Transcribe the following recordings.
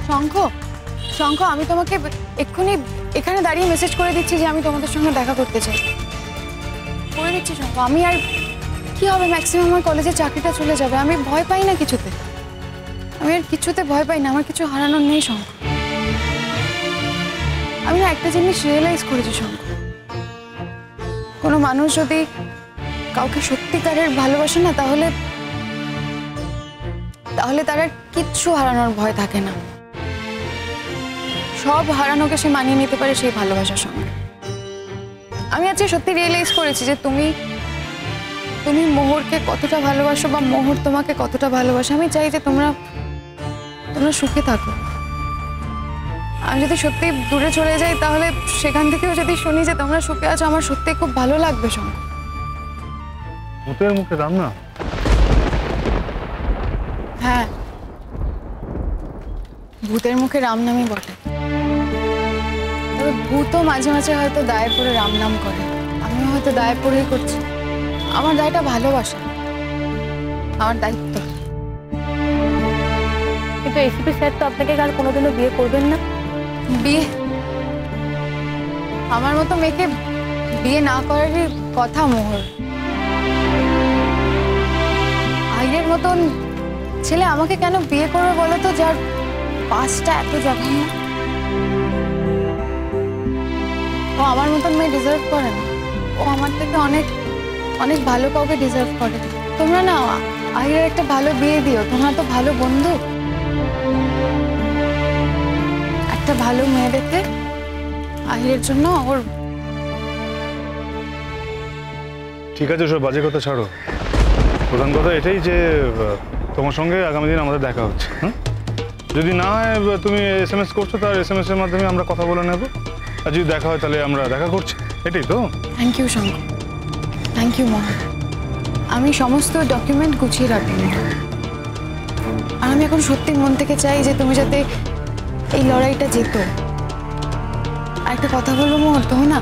শঙ্খ, শঙ্খ, আমি তোমাকে এক্ষুনি এখানে দাঁড়িয়ে মেসেজ করে দিচ্ছি যে আমি তোমাদের সঙ্গে দেখা করতে চাই। করে দিচ্ছি শঙ্খ। আমি আর কি হবে, ম্যাক্সিমাম আমার কলেজের চাকরিটা চলে যাবে। আমি ভয় পাই না কিছুতে, আমি আর কিছুতে ভয় পাই না। আমার কিছু হারানোর নেই শঙ্খ। আমি না একটা জিনিস রিয়েলাইজ করেছি শঙ্খ, কোনো মানুষ যদি কাউকে সত্যিকারের ভালোবাসে না, তাহলে তার আর কিচ্ছু হারানোর ভয় থাকে না। সব হারানোকে সে মানিয়ে নিতে পারে সেই ভালোবাসার সঙ্গে। আমি আজকে সত্যি রিয়েলাইজ করেছি যে তুমি মোহরকে কতটা ভালোবাসো বা মোহর তোমাকে কতটা ভালোবাসো। আমি চাই যে তোমরা সুখে থাকো। আমি যদি সত্যি দূরে চলে যাই, তাহলে সেখান থেকেও যদি শুনি যে তোমরা সুখে আছো, আমার সত্যি খুব ভালো লাগবে শঙ্খ। ভূতের মুখে রাম না? হ্যাঁ, ভূতের মুখে রাম নামই বটে। তবে ভূতও মাঝে মাঝে হয়তো দায়ে পড়ে রাম নাম করে। আমিও হয়তো দায়ে পড়েই করছি। আমার দায়টা ভালোবাসা, আমার দায়িত্ব। কিন্তু এসপি স্যার তো আপনাকে আর কোনোদিনও বিয়ে করবেন না। বিয়ে? আমার মতো মেয়েকে বিয়ে না করারই কথা মোহর। আইয়ের মতন ছেলে আমাকে কেন বিয়ে করবে বলো তো, যার পাঁচটা এত জঘন্য? ও আমার মতন মেয়ে ডিজার্ভ করে না। ও আমার থেকে অনেক অনেক ভালো কাউকে ডিজার্ভ করে। তোমরা না আইয়ের একটা ভালো বিয়ে দিও। তোমরা তো ভালো বন্ধু। একটা ভালো মেয়ে দেখতে আহিরের জন্য ওর। ঠিক আছে, সব বাজে কথা ছাড়ো। প্রধান কথা এটাই যে তোমার সঙ্গে আগামী দিন আমাদের দেখা হচ্ছে। যদি না হয়, তুমি SMS করছো, তার SMS এর মাধ্যমে আমরা কথা বলে নেব। আর যদি দেখা হয় তাহলে আমরা দেখা করছি, এটাই তো। Thank you Shankha, thank you Mohan. আমি সমস্ত ডকুমেন্ট গুছিয়ে রাখবো। আর আমি এখন সত্যি মন থেকে চাই যে তুমি যাতে এই লড়াইটা জেতো। আর একটা কথা বলবো মোহন, তুমি না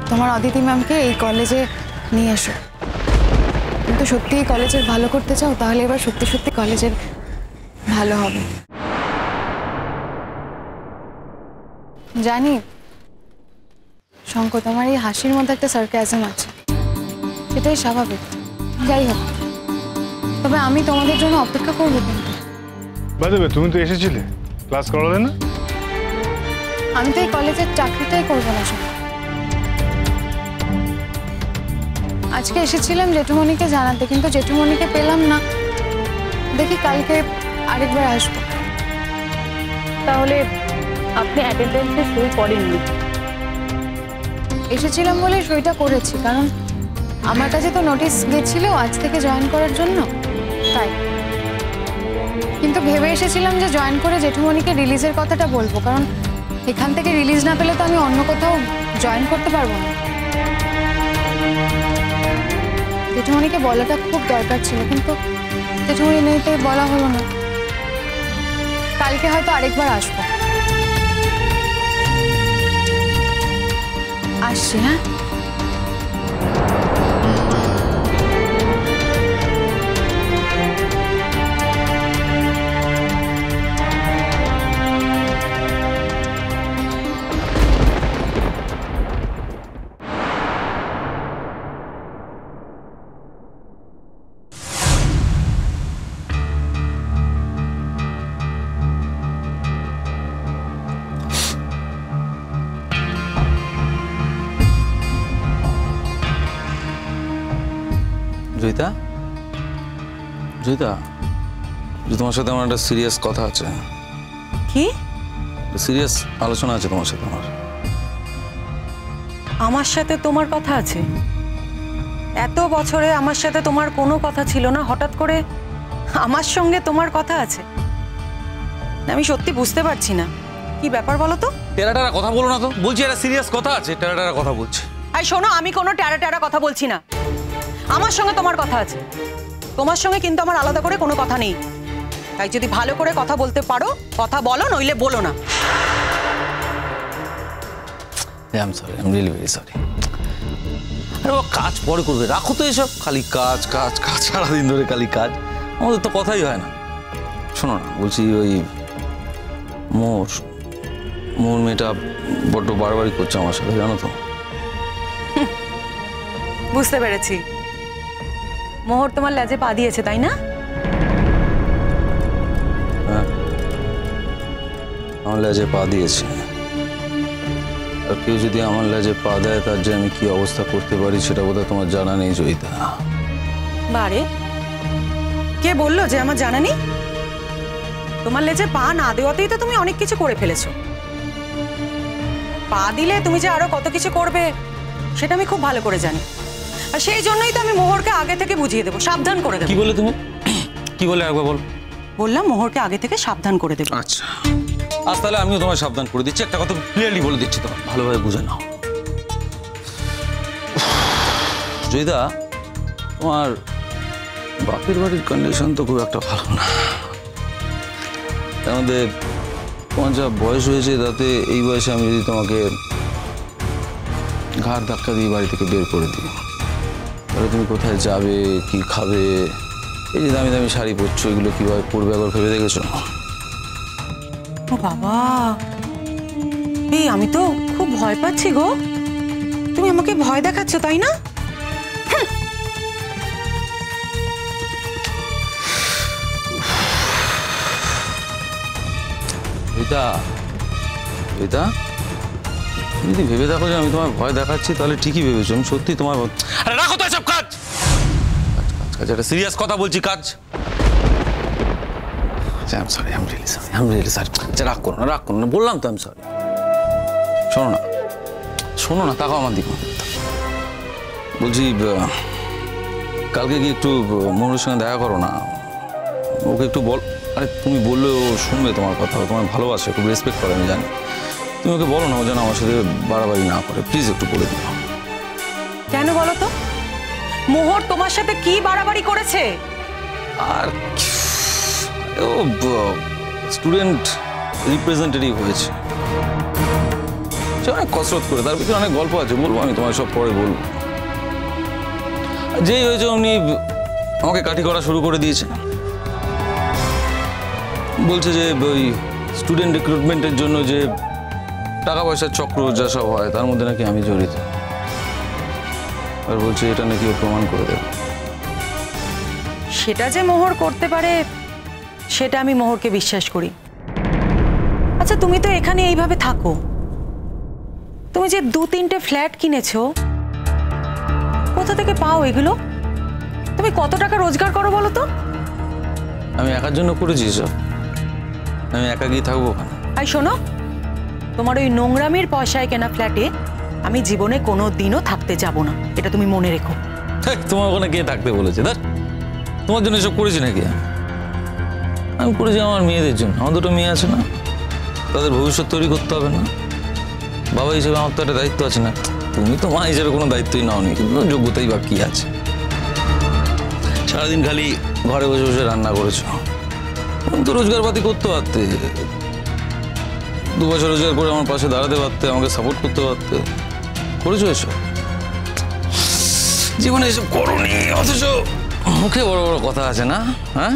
তোমার অদিতি ম্যামকে এই কলেজে নিয়ে এসো। কিন্তু সত্যি এই কলেজের ভালো করতে চাও, তাহলে এবার সত্যি সত্যি কলেজের ভালো হবে। জানি শঙ্খ, তোমার এই হাসির মধ্যে একটা সার্কাজম আছে, সেটাই স্বাভাবিক। যাই হোক, তবে আমি তোমাদের জন্য অপেক্ষা করবো। কিন্তু বাই দ্য ওয়ে, তুমি তো এসেছিলে, ক্লাস করালে না? আমি তো এই কলেজের চাকরিটাই করবো না শঙ্খ। আজকে এসেছিলাম জেঠুমণিকে জানাতে, কিন্তু জেঠুমণিকে পেলাম না। দেখি কালকে আরেকবার আসবো। তাহলে আপনি অ্যাটেন্ডেন্সে সই করেননি? এসেছিলাম বলে সইটা করেছি, কারণ আমার কাছে তো নোটিশ গেছিল আজ থেকে জয়েন করার জন্য, তাই। কিন্তু ভেবে এসেছিলাম যে জয়েন করে জেঠুমণিকে রিলিজের কথাটা বলবো, কারণ এখান থেকে রিলিজ না পেলে তো আমি অন্য কোথাও জয়েন করতে পারবো না। জেঠুমণিকে বলাটা খুব দরকার ছিল, কিন্তু জেঠুমণি নেই তাই বলা হলো না। কালকে হয়তো আরেকবার আসবো। আসছি, হ্যাঁ। জয়িতা, জয়িতা, তোমার সাথে আমার একটা সিরিয়াস কথা আছে। কি সিরিয়াস আলোচনা আছে তোমার সাথে আমার। আমার সাথে তোমার কথা আছে? এত বছরে আমার সাথে তোমার কোনো কথা ছিল না, হঠাৎ করে আমার সঙ্গে তোমার কথা আছে? আমি সত্যি বুঝতে পারছি না, কি ব্যাপার বলো তো? টেরা টেরা কথা বলো না তো, বলছি একটা সিরিয়াস কথা আছে, টেরা টেরা কথা বলছি। আর শোনো, আমি কোনো টেরা টেরা কথা বলছি না। আমার সঙ্গে তোমার কথা আছে, তোমার সঙ্গে কিন্তু আমার আলাদা করে কোনো কথা নেই। তাই যদি ভালো করে কথা বলতে পারো কথা বলো, নইলে বলো না। I am sorry, I am really very sorry. আরে ও কাজ পরে করবে, রাখো তো এসব, খালি কাজ কাজ কাজ, সারাদিন ধরে খালি কাজ, আমাদের তো কথাই হয় না। শোনো না, বলছি ওই মোর মেয়েটা বড্ড বাড়াবাড়ি করছে আমার সাথে, জানো তো। বুঝতে পেরেছি, মোহর তোমার লেজে পা দিয়েছে, তাই না? হ্যাঁ, আমার লেজে পা দিয়েছে। আর কেউ যদি আমার লেজে পা দেয় তার যে আমি কি অবস্থা করতে পারি সেটা বোধহয় তোমার জানা নেই জয়িতা। বারে, কে বললো যে আমার জানা নেই? তোমার লেজে পা না দেওয়াতেই তো তুমি অনেক কিছু করে ফেলেছো। পা দিলে তুমি যে আরো কত কিছু করবে সেটা আমি খুব ভালো করে জানি। আর সেই জন্যই তো আমি মোহরকে আগে থেকে বুঝিয়ে দেবো, সাবধান করে দেবো। কি বলে তুমি? কি বলে একবার বল। বললাম মোহরকে আগে থেকে সাবধান করে দেবো। আচ্ছা, আজ তাহলে আমিও তোমায় সাবধান করে দিচ্ছি। একটা কথা ক্লিয়ারলি বলে দিচ্ছি, তোমার ভালোভাবে বুঝে নাও। জয়িতা, তোমার বাপের বাড়ির কন্ডিশন তো খুব একটা ভালো না। তার মধ্যে তোমার যা বয়স হয়েছে তাতে এই বয়সে আমি যদি তোমাকে ঘাড় ধাক্কা দিয়ে বাড়ি থেকে বের করে দিই, তাহলে তুমি কোথায় যাবে, কি খাবে, এই যে দামি দামি শাড়ি পরছো এগুলো কিভাবে পরবে একবার ভেবে দেখেছো? ও বাবা, এই আমি তো খুব ভয় পাচ্ছি গো। তুমি আমাকে ভয় দেখাচ্ছ, তাই না? রীতা, রীতা, তুমি যদি ভেবে দেখো যে আমি তোমার ভয় দেখাচ্ছি তাহলে ঠিকই ভেবেছো। আমি সত্যি তোমার আরে রাখো তো সব কাজ কাজ একটা সিরিয়াস কথা বলছি, কাজ। I am sorry, I am really sorry. রাগ করো না, বললাম তো আই এম সরি। শোনো না, তাকাও আমার দিকে। বলছি কালকে কি একটু মোহরের সঙ্গে দেখা করো না, ওকে একটু বল। আরে তুমি বললে ও শুনবে তোমার কথা, তোমার ভালোবাসে, খুব রেসপেক্ট করে আমি জানি। তুমি ওকে বলো না ও যেন আমার সাথে বাড়াবাড়ি না করে, প্লিজ একটু বলে দিও। কেন বলো তো? মোহর তোমার সাথে কি বাড়াবাড়ি করেছে? আর ও স্টুডেন্ট রিপ্রেজেন্টেটিভ হয়েছে, সে অনেক কসরত করে, তার ভিতরে অনেক গল্প আছে, বলবো আমি তোমায় সব পরে বলবো। যেই হয়েছে অমনি আমাকে কাঠি করা শুরু করে দিয়েছে। বলছে যে ওই স্টুডেন্ট রিক্রুটমেন্টের জন্য যে টাকা পয়সার চক্র যা সব হয় তার মধ্যে নাকি আমি জড়িত। আর বলছে এটা নাকি ও প্রমাণ করে দেবে। সেটা যে মোহর করতে পারে সেটা আমি মোহরকে বিশ্বাস করি। আচ্ছা, তুমি তো এখানে এইভাবে থাকো, তুমি যে 2-3টে ফ্ল্যাট কিনেছো, কোথা থেকে পাও এগুলো? তুমি কত টাকা রোজগার করো বলো তো? আমি একার জন্য করেছি সব, আমি একা গিয়ে থাকবো ওখানে। আর শোনো, তোমার ওই নোংরামির পয়সায় কেনা ফ্ল্যাটে আমি জীবনে কোনো দিনও থাকতে যাব না, এটা তুমি মনে রেখো। তোমার ওখানে কে থাকতে বলেছে? দেখ, তোমার জন্য এসব করেছি নাকি? আমি করেছি আমার মেয়েদের জন্য। আমার দুটো মেয়ে আছে না, তাদের ভবিষ্যৎ তৈরি করতে হবে না? বাবা হিসেবে আমার তো একটা দায়িত্ব আছে না? তুমি তো মা হিসেবে কোনো দায়িত্বই নাওনি, কিন্তু যোগ্যতাই বা কি আছে? সারাদিন খালি ঘরে বসে বসে রান্না করেছো। তুমি তো রোজগারপাতি করতে পারতে, 2 বছর রোজগার করে আমার পাশে দাঁড়াতে পারতে, আমাকে সাপোর্ট করতে পারতে। করেছো এসব? জীবনে এসব করোনি, অথচ মুখে বড় বড় কথা আছে না? হ্যাঁ,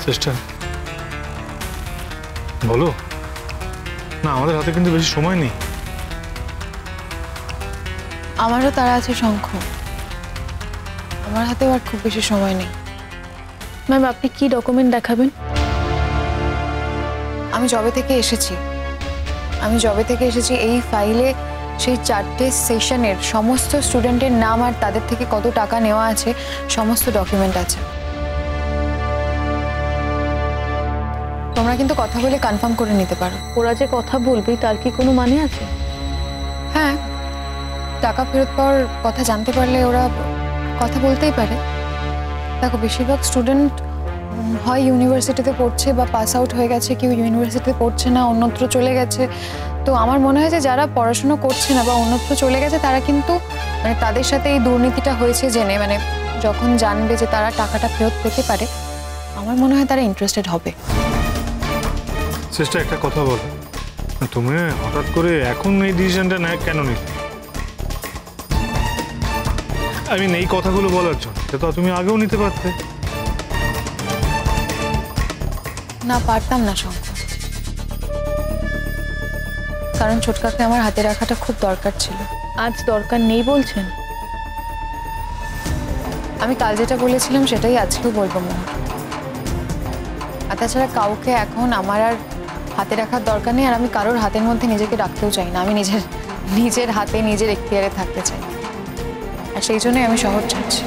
সিস্টার বলো না, আমাদের হাতে কিন্তু বেশি সময় নেই। আমারও তারা আছে শঙ্খ, আমার হাতেও আর খুব বেশি সময় নেই। ম্যাম, আপনি কি ডকুমেন্ট দেখাবেন? আমি জবে থেকে এসেছি এই ফাইলে সেই 4টে সেশনের সমস্ত স্টুডেন্টের নাম আর তাদের থেকে কত টাকা নেওয়া আছে সমস্ত ডকুমেন্ট আছে। তোমরা কিন্তু কথা বলে কনফার্ম করে নিতে পারো। ওরা যে কথা বলবে তার কি কোনো মানে আছে? হ্যাঁ, টাকা ফেরত পাওয়ার কথা জানতে পারলে ওরা কথা বলতেই পারে। দেখো, বেশিরভাগ স্টুডেন্ট হয় ইউনিভার্সিটিতে পড়ছে বা পাস আউট হয়ে গেছে, কেউ ইউনিভার্সিটিতে পড়ছে না, অন্যত্র চলে গেছে। তো আমার মনে হয় যে যারা পড়াশোনা করছে না বা অন্যত্র চলে গেছে তারা কিন্তু মানে তাদের সাথে এই দুর্নীতিটা হয়েছে জেনে, মানে যখন জানবে যে তারা টাকাটা ফেরত পেতে পারে, আমার মনে হয় তারা ইন্টারেস্টেড হবে। সিস্টার, একটা কথা বলো, তুমি হঠাৎ করে এখন এই ডিসিশনটা কেন নিলে? এই কথাগুলো বলার জন্য তো তুমি আগেও নিতে পারতে। না, পারতাম না শঙ্কর, কারণ ছোটকাকে আমার হাতে রাখাটা খুব দরকার ছিল। আজ দরকার নেই বলছেন? আমি কাল যেটা বলেছিলাম সেটাই আজকেও বলবো মোহর। আর তাছাড়া কাউকে এখন আমার আর হাতে রাখার দরকার নেই, আর আমি কারোর হাতের মধ্যে নিজেকে রাখতেও চাই না। আমি নিজের হাতে নিজের এখতিয়ারে থাকতে চাই, আর সেই জন্যই আমি শহর ছাড়ছি।